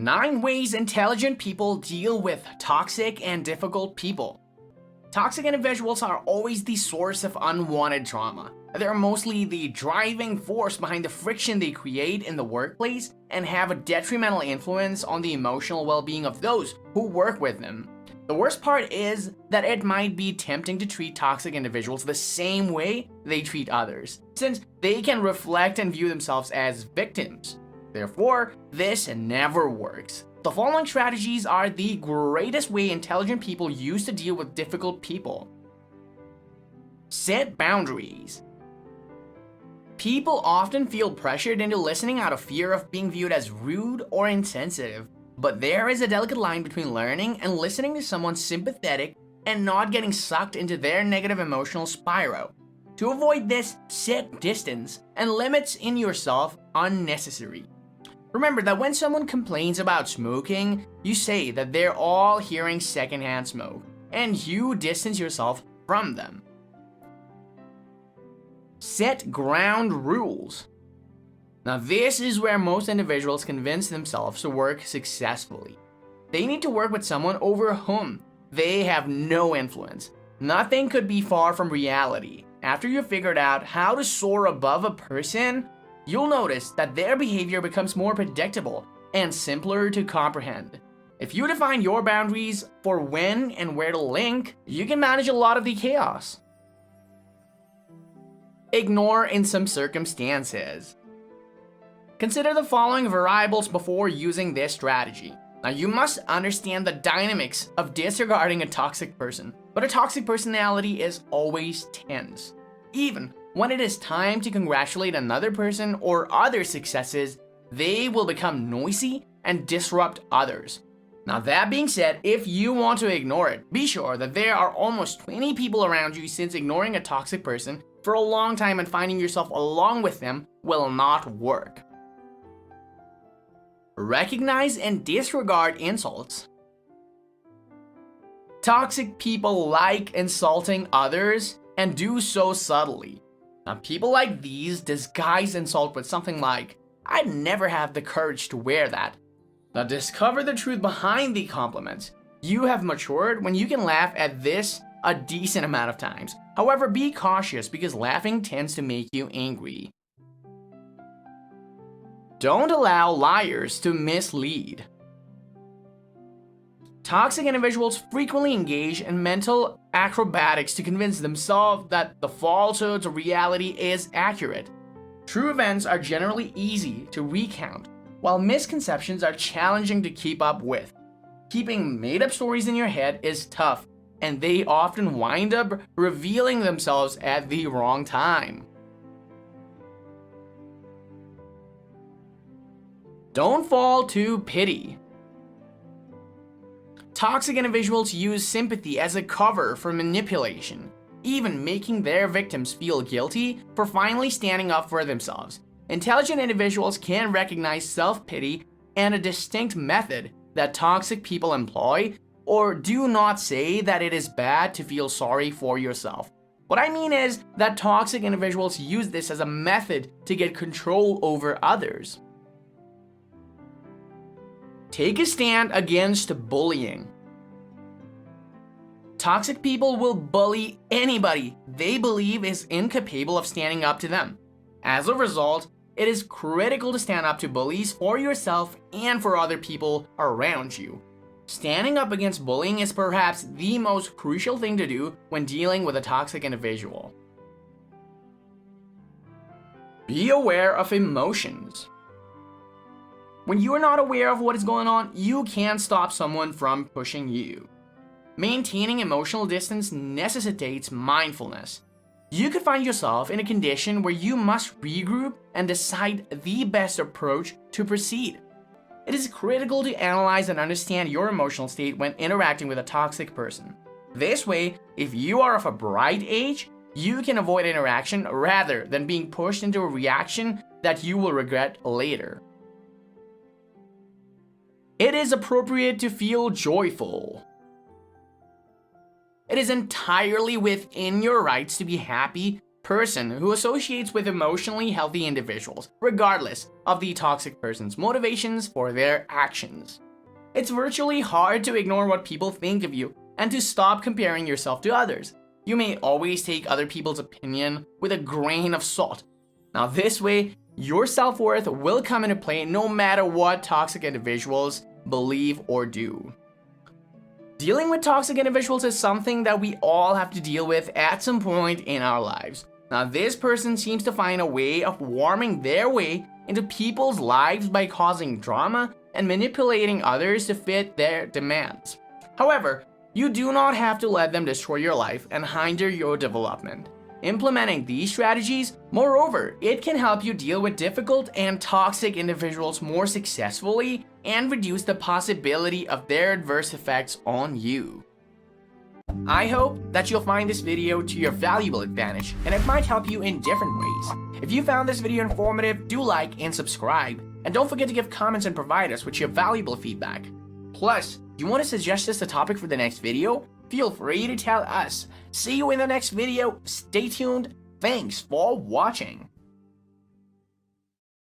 9 ways intelligent people deal with toxic and difficult people. Toxic individuals are always the source of unwanted trauma. They're mostly the driving force behind the friction they create in the workplace and have a detrimental influence on the emotional well-being of those who work with them. The worst part is that it might be tempting to treat toxic individuals the same way they treat others, since they can reflect and view themselves as victims. Therefore, this never works. The following strategies are the greatest way intelligent people use to deal with difficult people. Set boundaries. People often feel pressured into listening out of fear of being viewed as rude or insensitive, but there is a delicate line between learning and listening to someone sympathetic and not getting sucked into their negative emotional spiral. To avoid this, set distance and limits in yourself unnecessary. Remember that when someone complains about smoking, you say that they're all hearing secondhand smoke, and you distance yourself from them. Set ground rules. Now this is where most individuals convince themselves to work successfully. They need to work with someone over whom they have no influence. Nothing could be far from reality. After you've figured out how to soar above a person, you'll notice that their behavior becomes more predictable and simpler to comprehend. If you define your boundaries for when and where to link, you can manage a lot of the chaos. Ignore in some circumstances. Consider the following variables before using this strategy. Now you must understand the dynamics of disregarding a toxic person, but a toxic personality is always tense. Even when it is time to congratulate another person or other successes, they will become noisy and disrupt others. Now that being said, if you want to ignore it, be sure that there are almost 20 people around you, since ignoring a toxic person for a long time and finding yourself along with them will not work. Recognize and disregard insults. Toxic people like insulting others and do so subtly. Now, people like these disguise insult with something like, "I'd never have the courage to wear that." Now, discover the truth behind the compliments. You have matured when you can laugh at this a decent amount of times. However, be cautious because laughing tends to make you angry. Don't allow liars to mislead. Toxic individuals frequently engage in mental acrobatics to convince themselves that the falsehoods of reality is accurate. True events are generally easy to recount, while misconceptions are challenging to keep up with. Keeping made-up stories in your head is tough, and they often wind up revealing themselves at the wrong time. Don't fall to pity. Toxic individuals use sympathy as a cover for manipulation, even making their victims feel guilty for finally standing up for themselves. Intelligent individuals can recognize self-pity and a distinct method that toxic people employ, or do not say that it is bad to feel sorry for yourself. What I mean is that toxic individuals use this as a method to get control over others. Take a stand against bullying. Toxic people will bully anybody they believe is incapable of standing up to them. As a result, it is critical to stand up to bullies for yourself and for other people around you. Standing up against bullying is perhaps the most crucial thing to do when dealing with a toxic individual. Be aware of emotions. When you are not aware of what is going on, you can't stop someone from pushing you. Maintaining emotional distance necessitates mindfulness. You could find yourself in a condition where you must regroup and decide the best approach to proceed. It is critical to analyze and understand your emotional state when interacting with a toxic person. This way, if you are of a bright age, you can avoid interaction rather than being pushed into a reaction that you will regret later. It is appropriate to feel joyful. It is entirely within your rights to be happy person who associates with emotionally healthy individuals, regardless of the toxic person's motivations for their actions. It's virtually hard to ignore what people think of you and to stop comparing yourself to others. You may always take other people's opinion with a grain of salt. Now, this way, your self-worth will come into play no matter what toxic individuals believe or do. Dealing with toxic individuals is something that we all have to deal with at some point in our lives. Now, this person seems to find a way of warming their way into people's lives by causing drama and manipulating others to fit their demands. However, you do not have to let them destroy your life and hinder your development. Implementing these strategies, moreover, it can help you deal with difficult and toxic individuals more successfully and reduce the possibility of their adverse effects on you. I hope that you'll find this video to your valuable advantage, and it might help you in different ways. If you found this video informative, do like and subscribe, and don't forget to give comments and provide us with your valuable feedback. Plus, do you want to suggest us a topic for the next video? Feel free to tell us. See you in the next video. Stay tuned. Thanks for watching.